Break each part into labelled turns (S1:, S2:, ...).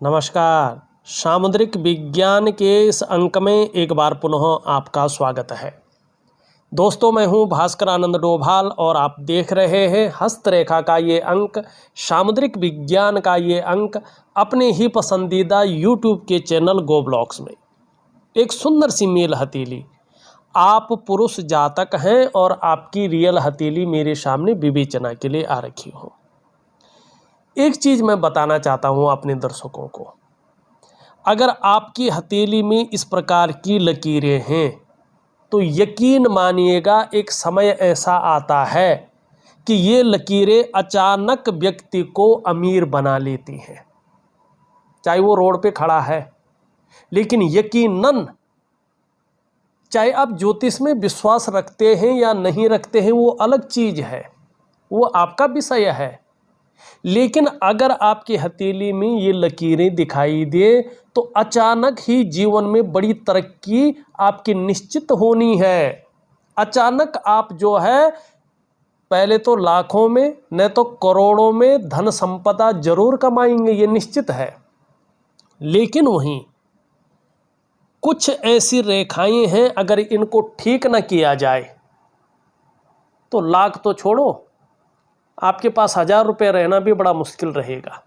S1: नमस्कार। सामुद्रिक विज्ञान के इस अंक में एक बार पुनः आपका स्वागत है। दोस्तों, मैं हूं भास्कर आनंद डोभाल और आप देख रहे हैं हस्तरेखा का ये अंक, सामुद्रिक विज्ञान का ये अंक अपने ही पसंदीदा यूट्यूब के चैनल गो ब्लॉग्स में। एक सुंदर सी मेल हथेली, आप पुरुष जातक हैं और आपकी रियल हथेली मेरे सामने विवेचना के लिए आ रखी हो। एक चीज़ मैं बताना चाहता हूँ अपने दर्शकों को, अगर आपकी हथेली में इस प्रकार की लकीरें हैं तो यकीन मानिएगा एक समय ऐसा आता है कि ये लकीरें अचानक व्यक्ति को अमीर बना लेती हैं। चाहे वो रोड पे खड़ा है, लेकिन यकीनन चाहे आप ज्योतिष में विश्वास रखते हैं या नहीं रखते हैं वो अलग चीज़ है, वो आपका विषय है। लेकिन अगर आपकी हथेली में ये लकीरें दिखाई दे तो अचानक ही जीवन में बड़ी तरक्की आपकी निश्चित होनी है। अचानक आप जो है पहले तो लाखों में न तो करोड़ों में धन संपदा जरूर कमाएंगे, ये निश्चित है। लेकिन वहीं कुछ ऐसी रेखाएं हैं, अगर इनको ठीक न किया जाए तो लाख तो छोड़ो, आपके पास 1000 रुपये रहना भी बड़ा मुश्किल रहेगा।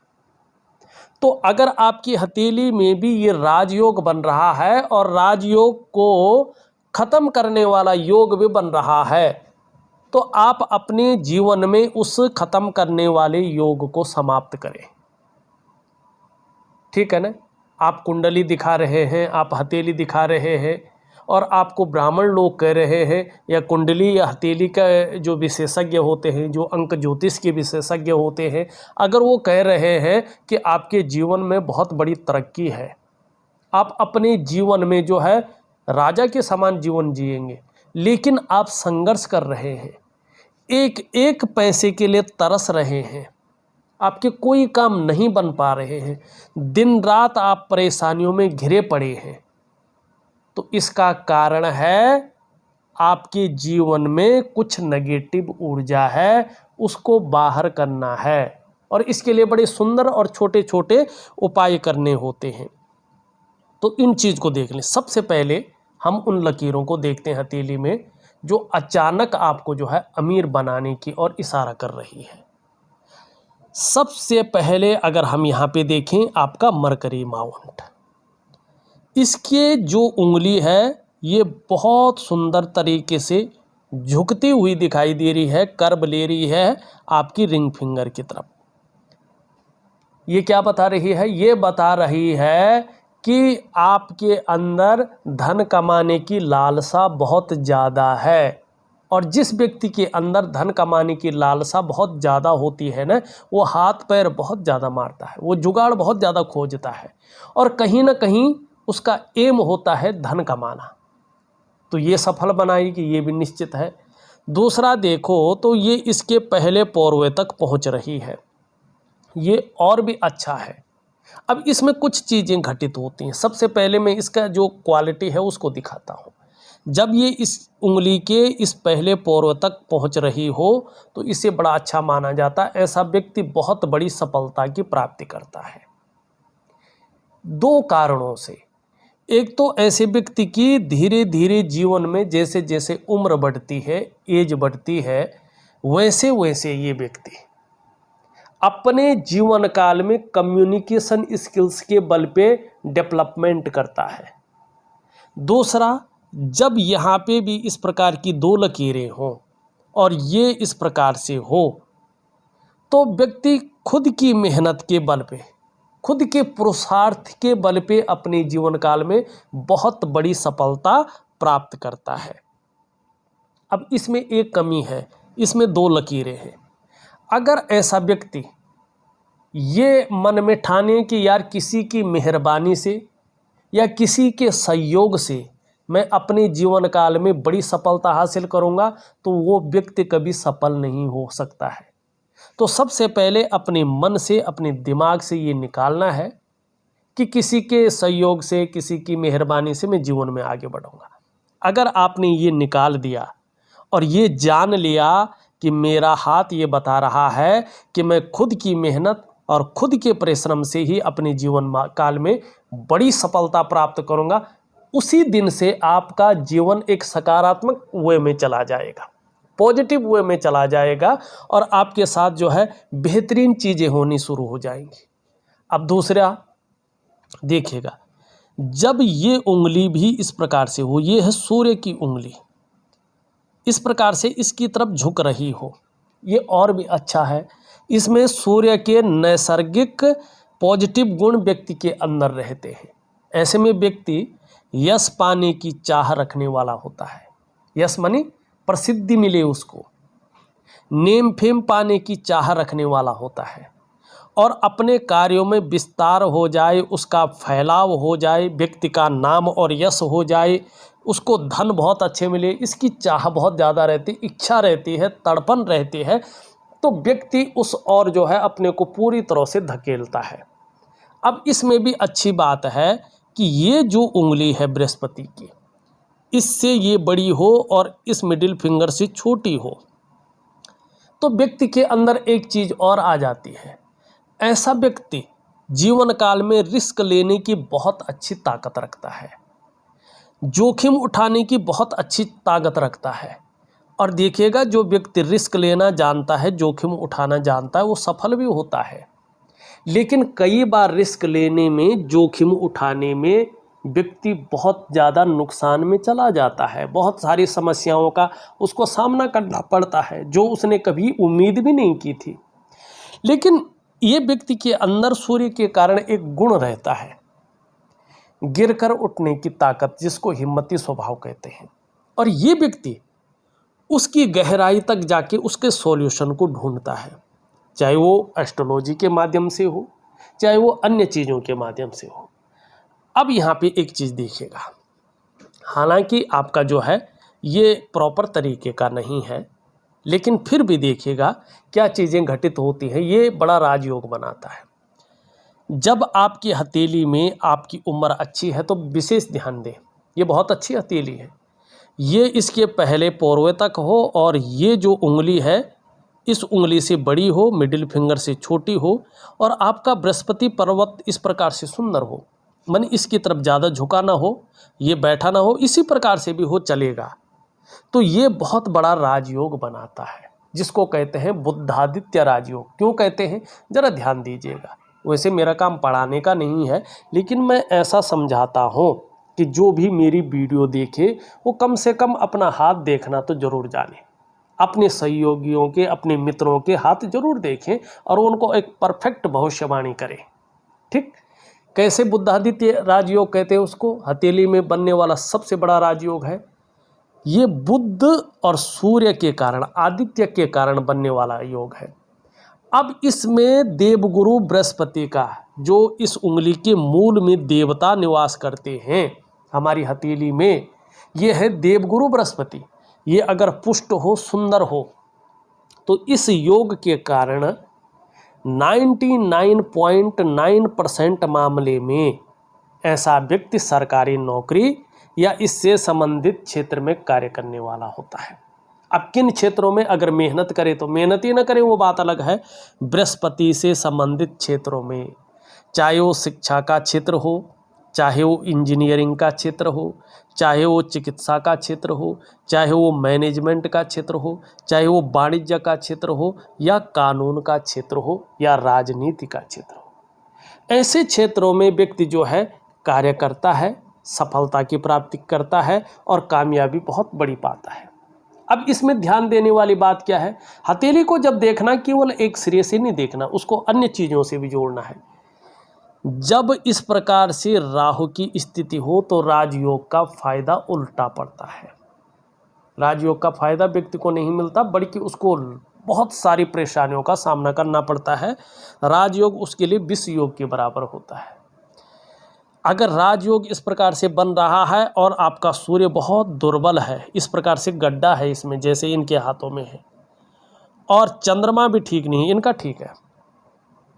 S1: तो अगर आपकी हथेली में भी ये राजयोग बन रहा है और राजयोग को खत्म करने वाला योग भी बन रहा है, तो आप अपने जीवन में उस खत्म करने वाले योग को समाप्त करें। ठीक है ना? आप कुंडली दिखा रहे हैं, आप हथेली दिखा रहे हैं और आपको ब्राह्मण लोग कह रहे हैं या कुंडली या हथेली का जो विशेषज्ञ होते हैं, जो अंक ज्योतिष के विशेषज्ञ होते हैं, अगर वो कह रहे हैं कि आपके जीवन में बहुत बड़ी तरक्की है, आप अपने जीवन में जो है राजा के समान जीवन जिएंगे, लेकिन आप संघर्ष कर रहे हैं, एक एक पैसे के लिए तरस रहे हैं, आपके कोई काम नहीं बन पा रहे हैं, दिन रात आप परेशानियों में घिरे पड़े हैं, तो इसका कारण है आपके जीवन में कुछ नेगेटिव ऊर्जा है, उसको बाहर करना है। और इसके लिए बड़े सुंदर और छोटे छोटे उपाय करने होते हैं। तो इन चीज़ को देख लें। सबसे पहले हम उन लकीरों को देखते हैं हथेली में जो अचानक आपको जो है अमीर बनाने की ओर इशारा कर रही है। सबसे पहले अगर हम यहाँ पे देखें आपका मरकरी माउंट, इसके जो उंगली है ये बहुत सुंदर तरीके से झुकती हुई दिखाई दे रही है, कर्व ले रही है आपकी रिंग फिंगर की तरफ। ये क्या बता रही है? ये बता रही है कि आपके अंदर धन कमाने की लालसा बहुत ज़्यादा है। और जिस व्यक्ति के अंदर धन कमाने की लालसा बहुत ज़्यादा होती है ना, वो हाथ पैर बहुत ज़्यादा मारता है, वो जुगाड़ बहुत ज़्यादा खोजता है और कहीं ना कहीं उसका एम होता है धन कमाना। तो ये सफल बनाएगी, ये भी निश्चित है। दूसरा देखो तो ये इसके पहले पौरवे तक पहुंच रही है, ये और भी अच्छा है। अब इसमें कुछ चीज़ें घटित होती हैं। सबसे पहले मैं इसका जो क्वालिटी है उसको दिखाता हूँ। जब ये इस उंगली के इस पहले पौरवे तक पहुँच रही हो तो इसे बड़ा अच्छा माना जाता है। ऐसा व्यक्ति बहुत बड़ी सफलता की प्राप्ति करता है, दो कारणों से। एक तो ऐसे व्यक्ति की धीरे धीरे जीवन में जैसे जैसे उम्र बढ़ती है, एज बढ़ती है, वैसे वैसे ये व्यक्ति अपने जीवन काल में कम्युनिकेशन स्किल्स के बल पे डेवलपमेंट करता है। दूसरा, जब यहाँ पे भी इस प्रकार की दो लकीरें हों और ये इस प्रकार से हो तो व्यक्ति खुद की मेहनत के बल पे, खुद के पुरुषार्थ के बल पे अपने जीवन काल में बहुत बड़ी सफलता प्राप्त करता है। अब इसमें एक कमी है, इसमें दो लकीरें हैं। अगर ऐसा व्यक्ति ये मन में ठाने कि यार किसी की मेहरबानी से या किसी के सहयोग से मैं अपने जीवन काल में बड़ी सफलता हासिल करूँगा, तो वो व्यक्ति कभी सफल नहीं हो सकता है। तो सबसे पहले अपने मन से, अपने दिमाग से ये निकालना है कि किसी के सहयोग से, किसी की मेहरबानी से मैं जीवन में आगे बढ़ूँगा। अगर आपने ये निकाल दिया और ये जान लिया कि मेरा हाथ ये बता रहा है कि मैं खुद की मेहनत और खुद के परिश्रम से ही अपने जीवन काल में बड़ी सफलता प्राप्त करूँगा, उसी दिन से आपका जीवन एक सकारात्मक वे में चला जाएगा, पॉजिटिव वे में चला जाएगा और आपके साथ जो है बेहतरीन चीज़ें होनी शुरू हो जाएंगी। अब दूसरा देखिएगा, जब ये उंगली भी इस प्रकार से हो, ये है सूर्य की उंगली, इस प्रकार से इसकी तरफ झुक रही हो, ये और भी अच्छा है। इसमें सूर्य के नैसर्गिक पॉजिटिव गुण व्यक्ति के अंदर रहते हैं। ऐसे में व्यक्ति यश पाने की चाह रखने वाला होता है। यश माने प्रसिद्धि मिले उसको, नेम फेम पाने की चाह रखने वाला होता है और अपने कार्यों में विस्तार हो जाए, उसका फैलाव हो जाए, व्यक्ति का नाम और यश हो जाए, उसको धन बहुत अच्छे मिले, इसकी चाह बहुत ज़्यादा रहती, इच्छा रहती है, तड़पन रहती है, तो व्यक्ति उस और जो है अपने को पूरी तरह से धकेलता है। अब इसमें भी अच्छी बात है कि ये जो उंगली है बृहस्पति की, इससे ये बड़ी हो और इस मिडिल फिंगर से छोटी हो, तो व्यक्ति के अंदर एक चीज़ और आ जाती है। ऐसा व्यक्ति जीवन काल में रिस्क लेने की बहुत अच्छी ताकत रखता है, जोखिम उठाने की बहुत अच्छी ताकत रखता है। और देखिएगा, जो व्यक्ति रिस्क लेना जानता है, जोखिम उठाना जानता है, वो सफल भी होता है। लेकिन कई बार रिस्क लेने में, जोखिम उठाने में व्यक्ति बहुत ज़्यादा नुकसान में चला जाता है, बहुत सारी समस्याओं का उसको सामना करना पड़ता है जो उसने कभी उम्मीद भी नहीं की थी। लेकिन ये व्यक्ति के अंदर सूर्य के कारण एक गुण रहता है, गिरकर उठने की ताकत, जिसको हिम्मती स्वभाव कहते हैं। और ये व्यक्ति उसकी गहराई तक जाके उसके सॉल्यूशन को ढूंढता है, चाहे वो एस्ट्रोलॉजी के माध्यम से हो, चाहे वो अन्य चीज़ों के माध्यम से हो। अब यहाँ पे एक चीज़ देखिएगा, हालांकि आपका जो है ये प्रॉपर तरीके का नहीं है, लेकिन फिर भी देखिएगा क्या चीज़ें घटित होती हैं, ये बड़ा राजयोग बनाता है। जब आपकी हथेली में आपकी उम्र अच्छी है तो विशेष ध्यान दें, ये बहुत अच्छी हथेली है, ये इसके पहले पोरवे तक हो और ये जो उंगली है इस उंगली से बड़ी हो, मिडिल फिंगर से छोटी हो, और आपका बृहस्पति पर्वत इस प्रकार से सुंदर हो, मन इसकी तरफ ज़्यादा झुका ना हो, ये बैठा ना हो, इसी प्रकार से भी हो चलेगा, तो ये बहुत बड़ा राजयोग बनाता है, जिसको कहते हैं बुद्धादित्य राजयोग। क्यों कहते हैं, ज़रा ध्यान दीजिएगा। वैसे मेरा काम पढ़ाने का नहीं है, लेकिन मैं ऐसा समझाता हूँ कि जो भी मेरी वीडियो देखे वो कम से कम अपना हाथ देखना तो ज़रूर जाने, अपने सहयोगियों के, अपने मित्रों के हाथ जरूर देखें और उनको एक परफेक्ट भविष्यवाणी करें। ठीक, कैसे बुद्धादित्य राजयोग कहते हैं उसको, हथेली में बनने वाला सबसे बड़ा राजयोग है ये, बुद्ध और सूर्य के कारण, आदित्य के कारण बनने वाला योग है। अब इसमें देवगुरु बृहस्पति का, जो इस उंगली के मूल में देवता निवास करते हैं हमारी हथेली में, ये है देवगुरु बृहस्पति। ये अगर पुष्ट हो, सुंदर हो, तो इस योग के कारण 99.9% मामले में ऐसा व्यक्ति सरकारी नौकरी या इससे संबंधित क्षेत्र में कार्य करने वाला होता है। अब किन क्षेत्रों में अगर मेहनत करे तो, मेहनत ही ना करे वो बात अलग है। बृहस्पति से संबंधित क्षेत्रों में, चाहे वो शिक्षा का क्षेत्र हो, चाहे वो इंजीनियरिंग का क्षेत्र हो, चाहे वो चिकित्सा का क्षेत्र हो, चाहे वो मैनेजमेंट का क्षेत्र हो, चाहे वो वाणिज्य का क्षेत्र हो, या कानून का क्षेत्र हो, या राजनीति का क्षेत्र हो, ऐसे क्षेत्रों में व्यक्ति जो है कार्य करता है, सफलता की प्राप्ति करता है और कामयाबी बहुत बड़ी पाता है। अब इसमें ध्यान देने वाली बात क्या है, हथेली को जब देखना केवल एक सिरे से नहीं देखना, उसको अन्य चीज़ों से भी जोड़ना है। जब इस प्रकार से राहु की स्थिति हो तो राजयोग का फायदा उल्टा पड़ता है। राजयोग का फायदा व्यक्ति को नहीं मिलता, बल्कि उसको बहुत सारी परेशानियों का सामना करना पड़ता है। राजयोग उसके लिए विष योग के बराबर होता है। अगर राजयोग इस प्रकार से बन रहा है और आपका सूर्य बहुत दुर्बल है, इस प्रकार से गड्ढा है इसमें, जैसे इनके हाथों में है, और चंद्रमा भी ठीक नहीं, इनका ठीक है,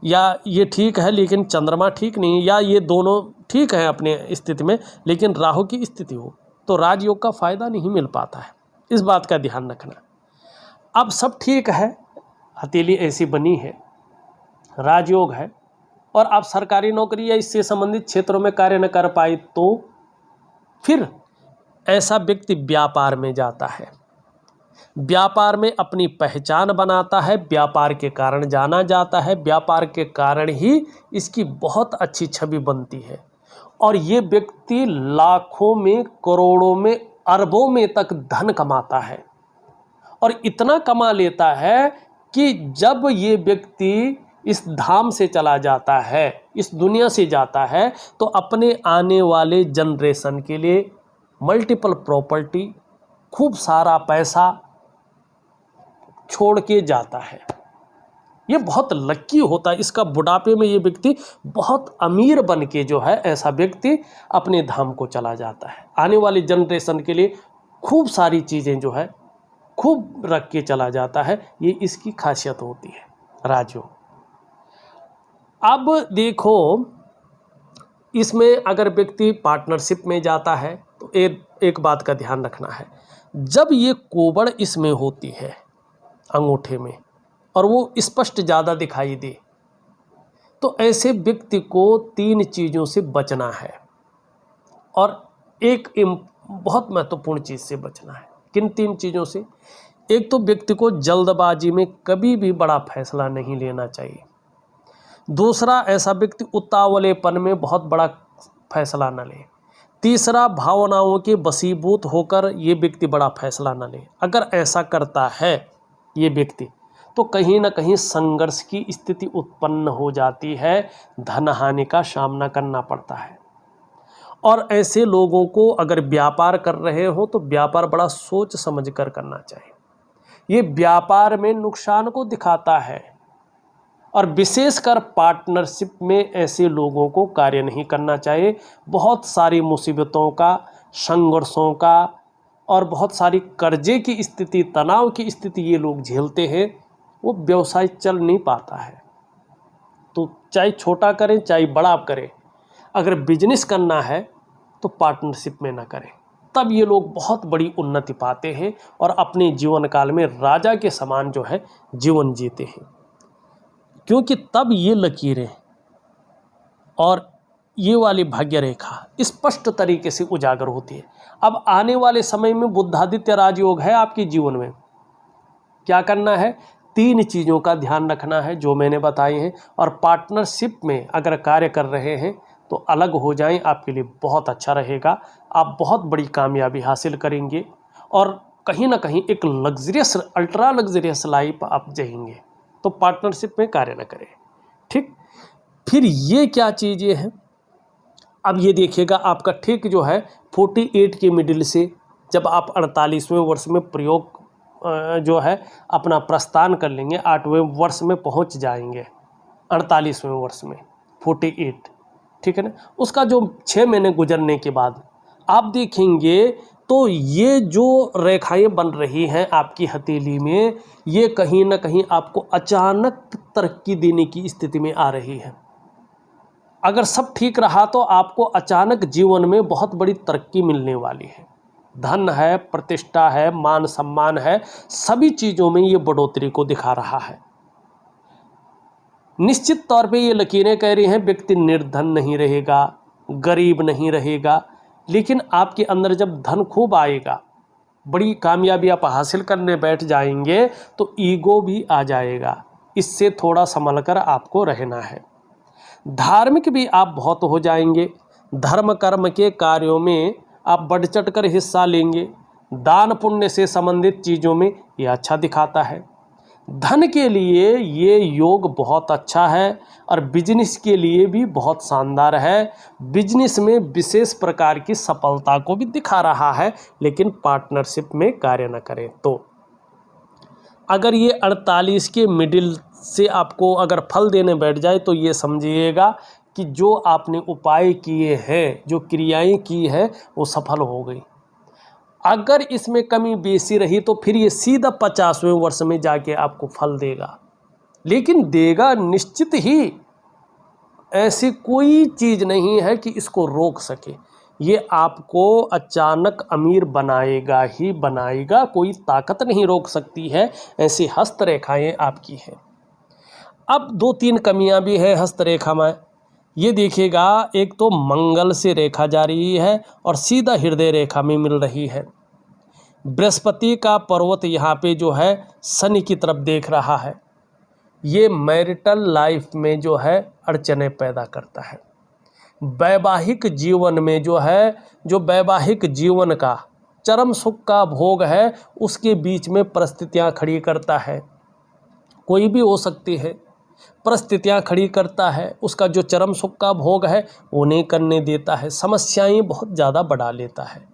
S1: या ये ठीक है लेकिन चंद्रमा ठीक नहीं, या ये दोनों ठीक है अपने स्थिति में, लेकिन राहु की स्थिति हो तो राजयोग का फायदा नहीं मिल पाता है। इस बात का ध्यान रखना। अब सब ठीक है, हथेली ऐसी बनी है, राजयोग है और आप सरकारी नौकरी या इससे संबंधित क्षेत्रों में कार्य न कर पाए तो फिर ऐसा व्यक्ति व्यापार में जाता है, व्यापार में अपनी पहचान बनाता है, व्यापार के कारण जाना जाता है, व्यापार के कारण ही इसकी बहुत अच्छी छवि बनती है और ये व्यक्ति लाखों में, करोड़ों में, अरबों में तक धन कमाता है और इतना कमा लेता है कि जब ये व्यक्ति इस धाम से चला जाता है, इस दुनिया से जाता है, तो अपने आने वाले जनरेशन के लिए मल्टीपल प्रॉपर्टी, खूब सारा पैसा छोड़ के जाता है। ये बहुत लक्की होता है, इसका बुढ़ापे में ये व्यक्ति बहुत अमीर बन के जो है ऐसा व्यक्ति अपने धाम को चला जाता है, आने वाली जनरेशन के लिए खूब सारी चीज़ें जो है खूब रख के चला जाता है। ये इसकी खासियत होती है राजयोग। अब देखो, इसमें अगर व्यक्ति पार्टनरशिप में जाता है तो एक बात का ध्यान रखना है, जब ये कोबड़ इसमें होती है अंगूठे में और वो स्पष्ट ज़्यादा दिखाई दे, तो ऐसे व्यक्ति को 3 चीज़ों से बचना है और एक बहुत महत्वपूर्ण चीज़ से बचना है। किन 3 चीज़ों से? एक तो व्यक्ति को जल्दबाजी में कभी भी बड़ा फैसला नहीं लेना चाहिए। दूसरा, ऐसा व्यक्ति उतावलेपन में बहुत बड़ा फैसला न ले। तीसरा, भावनाओं के वशीभूत होकर ये व्यक्ति बड़ा फैसला न ले। अगर ऐसा करता है ये व्यक्ति तो कहीं ना कहीं संघर्ष की स्थिति उत्पन्न हो जाती है, धन हानि का सामना करना पड़ता है। और ऐसे लोगों को अगर व्यापार कर रहे हो तो व्यापार बड़ा सोच समझ कर करना चाहिए। ये व्यापार में नुकसान को दिखाता है और विशेषकर पार्टनरशिप में ऐसे लोगों को कार्य नहीं करना चाहिए। बहुत सारी मुसीबतों का, संघर्षों का और बहुत सारी कर्जे की स्थिति, तनाव की स्थिति ये लोग झेलते हैं, वो व्यवसाय चल नहीं पाता है। तो चाहे छोटा करें चाहे बड़ा करें, अगर बिजनेस करना है तो पार्टनरशिप में ना करें, तब ये लोग बहुत बड़ी उन्नति पाते हैं और अपने जीवन काल में राजा के समान जो है जीवन जीते हैं, क्योंकि तब ये लकीरें और ये वाली भाग्य रेखा स्पष्ट तरीके से उजागर होती है। अब आने वाले समय में बुद्धादित्य राजयोग है आपके जीवन में, क्या करना है? 3 चीज़ों का ध्यान रखना है जो मैंने बताई हैं, और पार्टनरशिप में अगर कार्य कर रहे हैं तो अलग हो जाएं, आपके लिए बहुत अच्छा रहेगा। आप बहुत बड़ी कामयाबी हासिल करेंगे और कहीं ना कहीं एक लग्जरियस, अल्ट्रा लग्जरियस लाइफ आप जिएंगे। तो पार्टनरशिप में कार्य न करें, ठीक। फिर ये क्या चीज़ें हैं, अब ये देखिएगा, आपका ठीक जो है 48 के मिडिल से जब आप 48वें वर्ष में प्रयोग जो है अपना प्रस्थान कर लेंगे, 8वें वर्ष में पहुंच जाएंगे, 48वें वर्ष में 48, ठीक है ना। उसका जो 6 महीने गुजरने के बाद आप देखेंगे तो ये जो रेखाएं बन रही हैं आपकी हथेली में, ये कहीं ना कहीं आपको अचानक तरक्की देने की स्थिति में आ रही है। अगर सब ठीक रहा तो आपको अचानक जीवन में बहुत बड़ी तरक्की मिलने वाली है। धन है, प्रतिष्ठा है, मान सम्मान है, सभी चीज़ों में ये बढ़ोतरी को दिखा रहा है। निश्चित तौर पे ये लकीरें कह रही हैं व्यक्ति निर्धन नहीं रहेगा, गरीब नहीं रहेगा, लेकिन आपके अंदर जब धन खूब आएगा, बड़ी कामयाबी आप हासिल करने बैठ जाएंगे तो ईगो भी आ जाएगा। इससे थोड़ा संभल कर आपको रहना है। धार्मिक भी आप बहुत हो जाएंगे, धर्म कर्म के कार्यों में आप बढ़ चढ़ कर हिस्सा लेंगे। दान पुण्य से संबंधित चीज़ों में ये अच्छा दिखाता है। धन के लिए ये योग बहुत अच्छा है और बिजनेस के लिए भी बहुत शानदार है। बिजनेस में विशेष प्रकार की सफलता को भी दिखा रहा है, लेकिन पार्टनरशिप में कार्य न करें। तो अगर ये 48 के मिडिल से आपको अगर फल देने बैठ जाए तो ये समझिएगा कि जो आपने उपाय किए हैं, जो क्रियाएं की है, वो सफल हो गई। अगर इसमें कमी बेसी रही तो फिर ये सीधा 50वें वर्ष में जाके आपको फल देगा, लेकिन देगा निश्चित ही। ऐसी कोई चीज़ नहीं है कि इसको रोक सके, ये आपको अचानक अमीर बनाएगा ही बनाएगा, कोई ताकत नहीं रोक सकती है। ऐसी हस्तरेखाएं आपकी हैं। अब 2-3 कमियां भी है हस्तरेखा में। ये देखिएगा, एक तो मंगल से रेखा जा रही है और सीधा हृदय रेखा में मिल रही है। बृहस्पति का पर्वत यहाँ पे जो है शनि की तरफ देख रहा है। ये मैरिटल लाइफ में जो है अड़चने पैदा करता है। वैवाहिक जीवन में जो है, जो वैवाहिक जीवन का चरम सुख का भोग है, उसके बीच में परिस्थितियाँ खड़ी करता है। कोई भी हो सकती है, परिस्थितियाँ खड़ी करता है, उसका जो चरम सुख का भोग है वो नहीं करने देता है, समस्याएं बहुत ज़्यादा बढ़ा लेता है।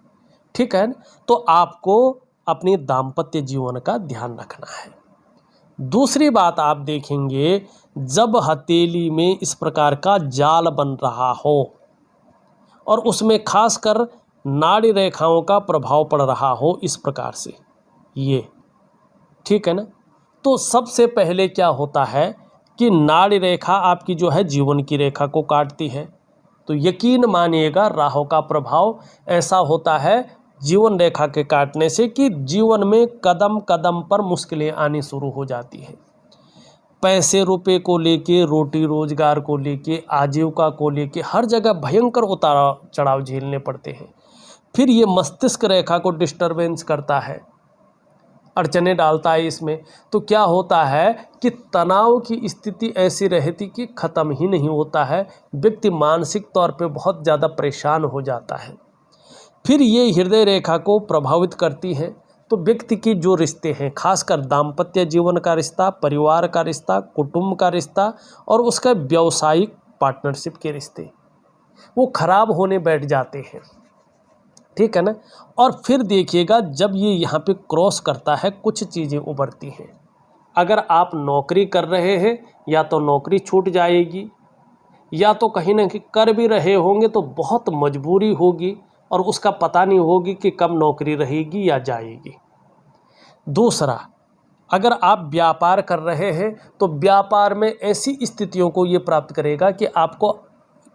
S1: ठीक है, तो आपको अपनी दाम्पत्य जीवन का ध्यान रखना है। दूसरी बात आप देखेंगे, जब हथेली में इस प्रकार का जाल बन रहा हो और उसमें खासकर नाड़ी रेखाओं का प्रभाव पड़ रहा हो इस प्रकार से, ये ठीक है ना, तो सबसे पहले क्या होता है कि नाड़ी रेखा आपकी जो है जीवन की रेखा को काटती है। तो यकीन मानिएगा, राहु का प्रभाव ऐसा होता है जीवन रेखा के काटने से कि जीवन में कदम कदम पर मुश्किलें आनी शुरू हो जाती हैं। पैसे रुपए को लेके, रोटी रोजगार को लेके, आजीविका को लेके हर जगह भयंकर उतार चढ़ाव झेलने पड़ते हैं। फिर ये मस्तिष्क रेखा को डिस्टरबेंस करता है, अड़चने डालता है इसमें। तो क्या होता है कि तनाव की स्थिति ऐसी रहती कि ख़त्म ही नहीं होता है, व्यक्ति मानसिक तौर पे बहुत ज़्यादा परेशान हो जाता है। फिर ये हृदय रेखा को प्रभावित करती है, तो व्यक्ति की जो रिश्ते हैं, खासकर दाम्पत्य जीवन का रिश्ता, परिवार का रिश्ता, कुटुंब का रिश्ता और उसका व्यावसायिक पार्टनरशिप के रिश्ते, वो खराब होने बैठ जाते हैं। ठीक है ना। और फिर देखिएगा, जब ये यहाँ पे क्रॉस करता है कुछ चीज़ें उभरती हैं। अगर आप नौकरी कर रहे हैं, या तो नौकरी छूट जाएगी, या तो कहीं ना कहीं कर भी रहे होंगे तो बहुत मजबूरी होगी और उसका पता नहीं होगी कि कब नौकरी रहेगी या जाएगी। दूसरा, अगर आप व्यापार कर रहे हैं तो व्यापार में ऐसी स्थितियों को ये प्राप्त करेगा कि आपको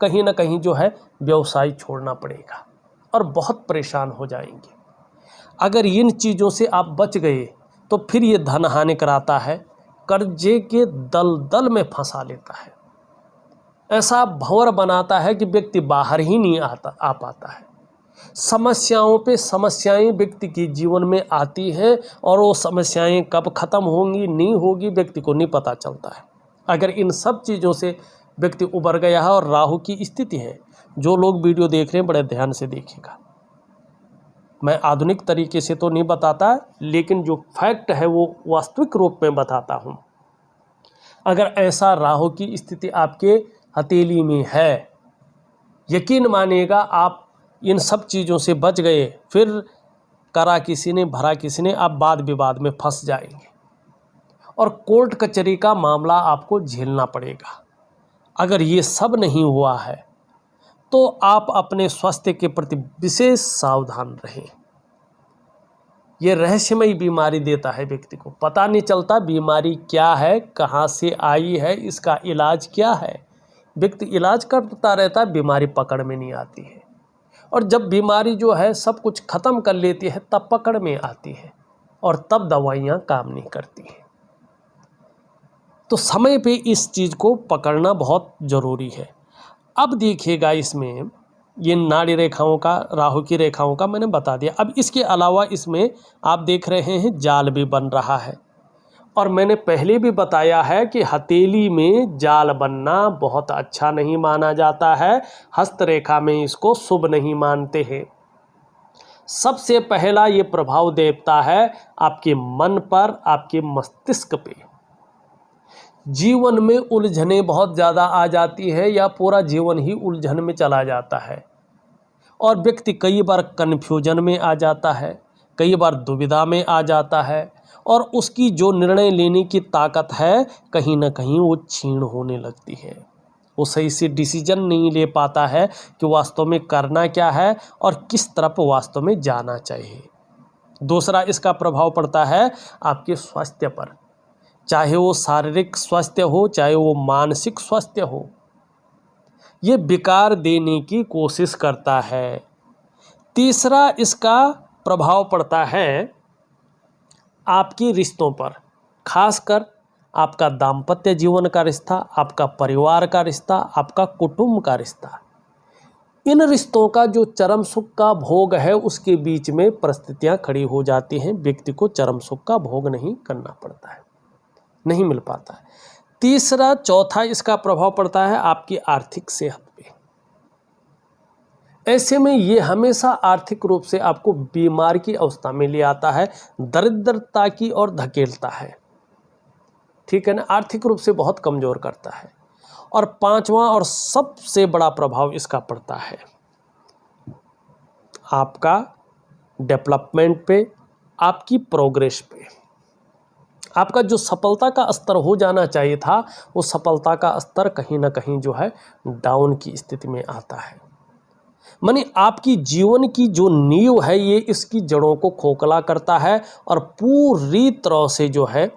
S1: कहीं ना कहीं जो है व्यवसाय छोड़ना पड़ेगा और बहुत परेशान हो जाएंगे। अगर इन चीज़ों से आप बच गए तो फिर ये धन हानि कराता है, कर्जे के दलदल में फंसा लेता है, ऐसा भंवर बनाता है कि व्यक्ति बाहर ही नहीं आ पाता है। समस्याओं पे समस्याएं व्यक्ति के जीवन में आती हैं और वो समस्याएं कब ख़त्म होंगी नहीं होगी व्यक्ति को नहीं पता चलता है। अगर इन सब चीज़ों से व्यक्ति उबर गया है और राहु की स्थिति है, जो लोग वीडियो देख रहे हैं बड़े ध्यान से देखिएगा। मैं आधुनिक तरीके से तो नहीं बताता, लेकिन जो फैक्ट है वो वास्तविक रूप में बताता हूँ। अगर ऐसा राहु की स्थिति आपके हथेली में है, यकीन मानिएगा आप इन सब चीज़ों से बच गए, फिर करा किसी ने भरा किसी ने, आप वाद विवाद में फंस जाएंगे और कोर्ट कचहरी का मामला आपको झेलना पड़ेगा। अगर ये सब नहीं हुआ है तो आप अपने स्वास्थ्य के प्रति विशेष सावधान रहें। ये रहस्यमयी बीमारी देता है व्यक्ति को, पता नहीं चलता बीमारी क्या है, कहाँ से आई है, इसका इलाज क्या है। व्यक्ति इलाज करता रहता है, बीमारी पकड़ में नहीं आती है। और जब बीमारी जो है सब कुछ ख़त्म कर लेती है तब पकड़ में आती है और तब दवाइयाँ काम नहीं करती हैं। तो समय पे इस चीज़ को पकड़ना बहुत ज़रूरी है। अब देखिएगा, इसमें ये नाड़ी रेखाओं का, राहु की रेखाओं का मैंने बता दिया। अब इसके अलावा इसमें आप देख रहे हैं जाल भी बन रहा है, और मैंने पहले भी बताया है कि हथेली में जाल बनना बहुत अच्छा नहीं माना जाता है। हस्तरेखा में इसको शुभ नहीं मानते हैं। सबसे पहला ये प्रभाव देता है आपके मन पर, आपके मस्तिष्क पे। जीवन में उलझने बहुत ज़्यादा आ जाती है या पूरा जीवन ही उलझन में चला जाता है और व्यक्ति कई बार कन्फ्यूजन में आ जाता है, कई बार दुविधा में आ जाता है और उसकी जो निर्णय लेने की ताकत है कहीं ना कहीं वो क्षीण होने लगती है। वो सही से डिसीजन नहीं ले पाता है कि वास्तव में करना क्या है और किस तरफ वास्तव में जाना चाहिए। दूसरा इसका प्रभाव पड़ता है आपके स्वास्थ्य पर, चाहे वो शारीरिक स्वास्थ्य हो, चाहे वो मानसिक स्वास्थ्य हो। ये विकार देने की कोशिश करता है। तीसरा इसका प्रभाव पड़ता है आपके रिश्तों पर, खासकर आपका दाम्पत्य जीवन का रिश्ता, आपका परिवार का रिश्ता, आपका कुटुंब का रिश्ता, इन रिश्तों का जो चरम सुख का भोग है उसके बीच में परिस्थितियां खड़ी हो जाती हैं। व्यक्ति को चरम सुख का भोग नहीं करना पड़ता है, नहीं मिल पाता है। तीसरा चौथा इसका प्रभाव पड़ता है आपकी आर्थिक सेहत पे। ऐसे में ये हमेशा आर्थिक रूप से आपको बीमार की अवस्था में ले आता है, दरिद्रता की ओर धकेलता है, ठीक है ना, आर्थिक रूप से बहुत कमज़ोर करता है। और पांचवा और सबसे बड़ा प्रभाव इसका पड़ता है आपका डेवलपमेंट पे, आपकी प्रोग्रेस पे। आपका जो सफलता का स्तर हो जाना चाहिए था, वो सफलता का स्तर कहीं ना कहीं जो है डाउन की स्थिति में आता है। माने आपकी जीवन की जो नींव है ये इसकी जड़ों को खोखला करता है और पूरी तरह से जो है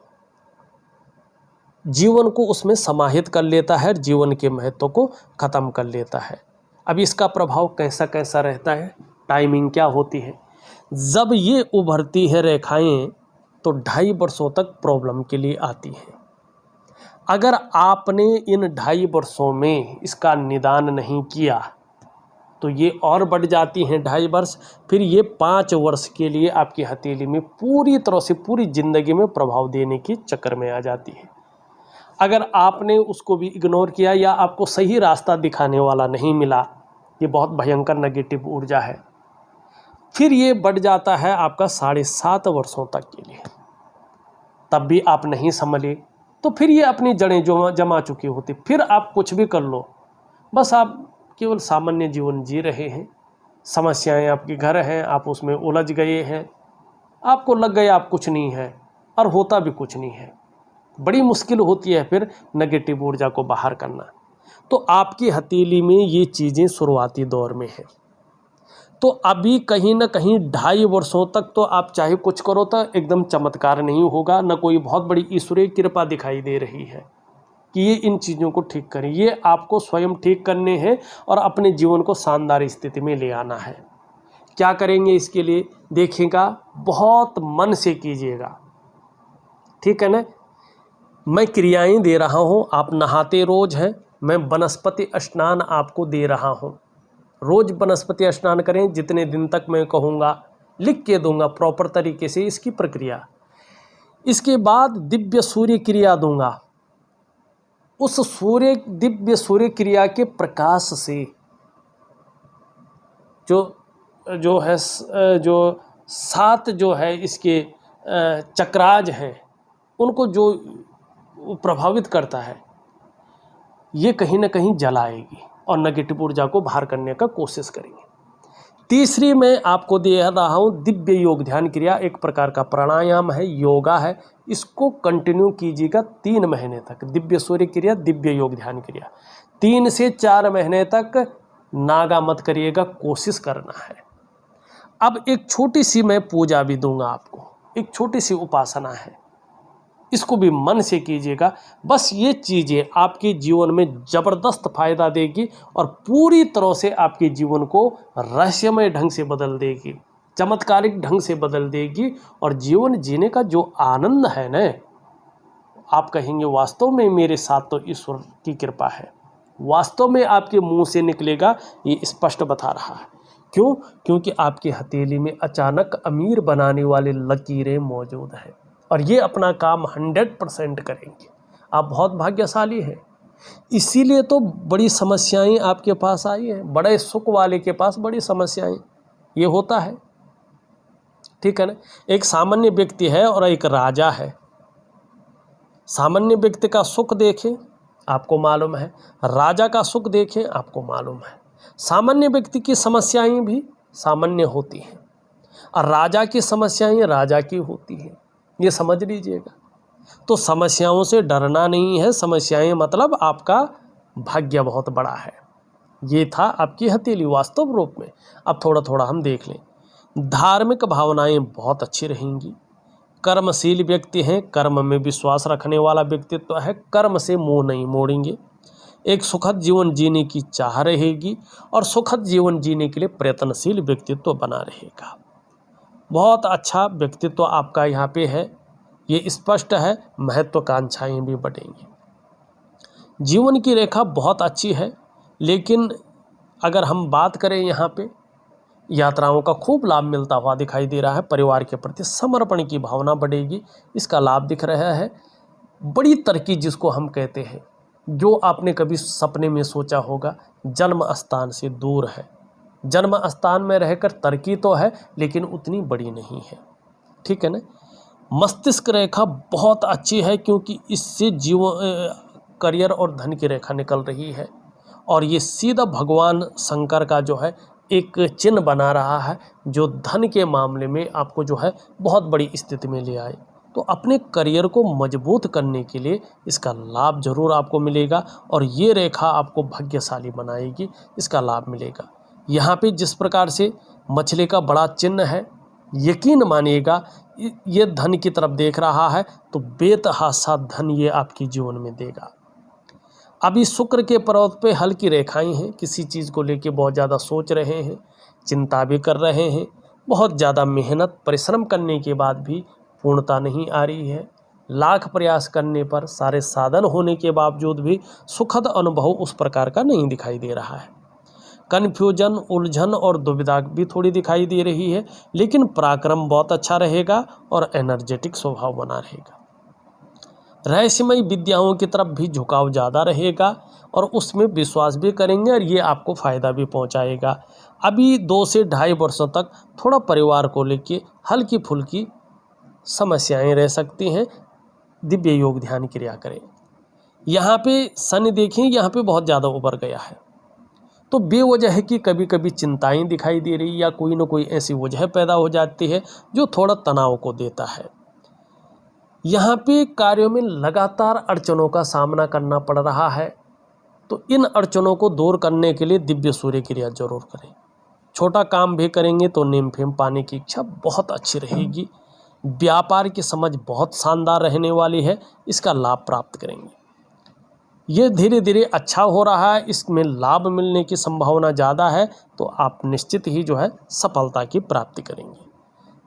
S1: जीवन को उसमें समाहित कर लेता है, जीवन के महत्व को ख़त्म कर लेता है। अब इसका प्रभाव कैसा कैसा रहता है, टाइमिंग क्या होती है। जब ये उभरती है रेखाएं तो 2.5 वर्षों तक प्रॉब्लम के लिए आती हैं। अगर आपने इन 2.5 वर्षों में इसका निदान नहीं किया तो ये और बढ़ जाती हैं 2.5 वर्ष, फिर ये 5 वर्ष के लिए आपकी हथेली में पूरी तरह से पूरी ज़िंदगी में प्रभाव देने की चक्कर में आ जाती है। अगर आपने उसको भी इग्नोर किया या आपको सही रास्ता दिखाने वाला नहीं मिला, ये बहुत भयंकर नेगेटिव ऊर्जा है, फिर ये बढ़ जाता है आपका 7.5 वर्षों तक के लिए। तब भी आप नहीं संभले तो फिर ये अपनी जड़ें जो जमा चुकी होती, फिर आप कुछ भी कर लो, बस आप केवल सामान्य जीवन जी रहे हैं। समस्याएं आपके घर हैं, आप उसमें उलझ गए हैं, आपको लग गया आप कुछ नहीं है और होता भी कुछ नहीं है। बड़ी मुश्किल होती है फिर नेगेटिव ऊर्जा को बाहर करना। तो आपकी हथेली में ये चीज़ें शुरुआती दौर में हैं। तो अभी कहीं ना कहीं 2.5 वर्षों तक तो आप चाहे कुछ करो तो एकदम चमत्कार नहीं होगा, न कोई बहुत बड़ी ईश्वरीय कृपा दिखाई दे रही है कि ये इन चीज़ों को ठीक करें। ये आपको स्वयं ठीक करने हैं और अपने जीवन को शानदार स्थिति में ले आना है। क्या करेंगे इसके लिए देखिएगा, बहुत मन से कीजिएगा, ठीक है ना। मैं क्रियाएं दे रहा हूं, आप नहाते रोज हैं, मैं वनस्पति स्नान आपको दे रहा हूं। रोज वनस्पति स्नान करें, जितने दिन तक मैं कहूँगा लिख के दूंगा प्रॉपर तरीके से इसकी प्रक्रिया। इसके बाद दिव्य सूर्य क्रिया दूंगा। उस दिव्य सूर्य क्रिया के प्रकाश से जो 7 जो है इसके चक्राज हैं उनको जो प्रभावित करता है, ये कहीं ना कहीं जलाएगी और नेगेटिव ऊर्जा को बाहर करने का कोशिश करेंगे। तीसरी मैं आपको दे रहा हूँ दिव्य योग ध्यान क्रिया, एक प्रकार का प्राणायाम है, योगा है। इसको कंटिन्यू कीजिएगा 3 महीने तक। दिव्य सूर्य क्रिया, दिव्य योग ध्यान क्रिया 3 से 4 महीने तक नागा मत करिएगा, कोशिश करना है। अब एक छोटी सी मैं पूजा भी दूंगा आपको, एक छोटी सी उपासना है, इसको भी मन से कीजिएगा। बस ये चीज़ें आपके जीवन में ज़बरदस्त फायदा देगी और पूरी तरह से आपके जीवन को रहस्यमय ढंग से बदल देगी, चमत्कारिक ढंग से बदल देगी। और जीवन जीने का जो आनंद है ना, आप कहेंगे वास्तव में मेरे साथ तो ईश्वर की कृपा है। वास्तव में आपके मुंह से निकलेगा, ये स्पष्ट बता रहा है। क्यों? क्योंकि आपकी हथेली में अचानक अमीर बनाने वाले लकीरें मौजूद हैं और ये अपना काम 100% करेंगे। आप बहुत भाग्यशाली हैं, इसीलिए तो बड़ी समस्याएं आपके पास आई हैं। बड़े सुख वाले के पास बड़ी समस्याएं, ये होता है, ठीक है ना। एक सामान्य व्यक्ति है और एक राजा है। सामान्य व्यक्ति का सुख देखें आपको मालूम है, राजा का सुख देखें आपको मालूम है। सामान्य व्यक्ति की समस्याएं भी सामान्य होती हैं और राजा की समस्याएं राजा की होती हैं, ये समझ लीजिएगा। तो समस्याओं से डरना नहीं है, समस्याएं मतलब आपका भाग्य बहुत बड़ा है। ये था आपकी हथेली वास्तव रूप में। अब थोड़ा थोड़ा हम देख लें। धार्मिक भावनाएं बहुत अच्छी रहेंगी। कर्मशील व्यक्ति हैं, कर्म में विश्वास रखने वाला व्यक्तित्व है, कर्म से मुंह नहीं मोड़ेंगे। एक सुखद जीवन जीने की चाह रहेगी और सुखद जीवन जीने के लिए प्रयत्नशील व्यक्तित्व बना रहेगा। बहुत अच्छा व्यक्तित्व आपका यहाँ पे है। ये स्पष्ट है, महत्वाकांक्षाएं भी बढ़ेंगी। जीवन की रेखा बहुत अच्छी है, लेकिन अगर हम बात करें यहाँ पे यात्राओं का खूब लाभ मिलता हुआ दिखाई दे रहा है। परिवार के प्रति समर्पण की भावना बढ़ेगी, इसका लाभ दिख रहा है। बड़ी तरक्की जिसको हम कहते हैं, जो आपने कभी सपने में सोचा होगा, जन्म स्थान से दूर है। जन्म स्थान में रहकर तरक्की तो है, लेकिन उतनी बड़ी नहीं है, ठीक है ना। मस्तिष्क रेखा बहुत अच्छी है, क्योंकि इससे जीवन करियर और धन की रेखा निकल रही है, और ये सीधा भगवान शंकर का जो है एक चिन्ह बना रहा है, जो धन के मामले में आपको जो है बहुत बड़ी स्थिति में ले आए। तो अपने करियर को मजबूत करने के लिए इसका लाभ जरूर आपको मिलेगा, और ये रेखा आपको भाग्यशाली बनाएगी, इसका लाभ मिलेगा। यहाँ पे जिस प्रकार से मछली का बड़ा चिन्ह है, यकीन मानिएगा ये धन की तरफ देख रहा है, तो बेतहाशा धन ये आपके जीवन में देगा। अभी शुक्र के पर्वत पे हल्की रेखाएं हैं, किसी चीज़ को लेके बहुत ज़्यादा सोच रहे हैं, चिंता भी कर रहे हैं, बहुत ज़्यादा मेहनत परिश्रम करने के बाद भी पूर्णता नहीं आ रही है। लाख प्रयास करने पर, सारे साधन होने के बावजूद भी सुखद अनुभव उस प्रकार का नहीं दिखाई दे रहा है। कन्फ्यूजन, उलझन और दुविधा भी थोड़ी दिखाई दे रही है, लेकिन पराक्रम बहुत अच्छा रहेगा और एनर्जेटिक स्वभाव बना रहेगा। रहस्यमय विद्याओं की तरफ भी झुकाव ज़्यादा रहेगा, और उसमें विश्वास भी करेंगे, और ये आपको फ़ायदा भी पहुंचाएगा। अभी 2 से 2.5 वर्षों तक थोड़ा परिवार को लेके हल्की फुल्की समस्याएं रह सकती हैं। दिव्य योग ध्यान क्रिया करें। यहाँ पे शनि देखें, यहाँ पे बहुत ज़्यादा उभर गया है, तो बेवजह है कि कभी कभी चिंताएं दिखाई दे रही, या कोई ना कोई ऐसी वजह पैदा हो जाती है जो थोड़ा तनाव को देता है। यहाँ पे कार्यों में लगातार अड़चनों का सामना करना पड़ रहा है, तो इन अड़चनों को दूर करने के लिए दिव्य सूर्य क्रिया जरूर करें। छोटा काम भी करेंगे तो नेम फेम पाने की इच्छा बहुत अच्छी रहेगी। व्यापार की समझ बहुत शानदार रहने वाली है, इसका लाभ प्राप्त करेंगे। ये धीरे धीरे अच्छा हो रहा है, इसमें लाभ मिलने की संभावना ज़्यादा है, तो आप निश्चित ही जो है सफलता की प्राप्ति करेंगे।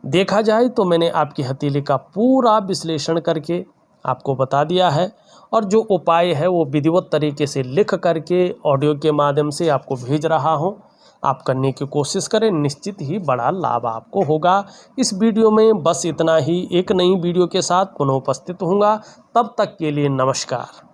S1: देखा जाए तो मैंने आपकी हथेली का पूरा विश्लेषण करके आपको बता दिया है, और जो उपाय है वो विधिवत तरीके से लिख करके ऑडियो के माध्यम से आपको भेज रहा हूँ। आप करने की कोशिश करें, निश्चित ही बड़ा लाभ आपको होगा। इस वीडियो में बस इतना ही। एक नई वीडियो के साथ पुनः उपस्थित होऊंगा, तब तक के लिए नमस्कार।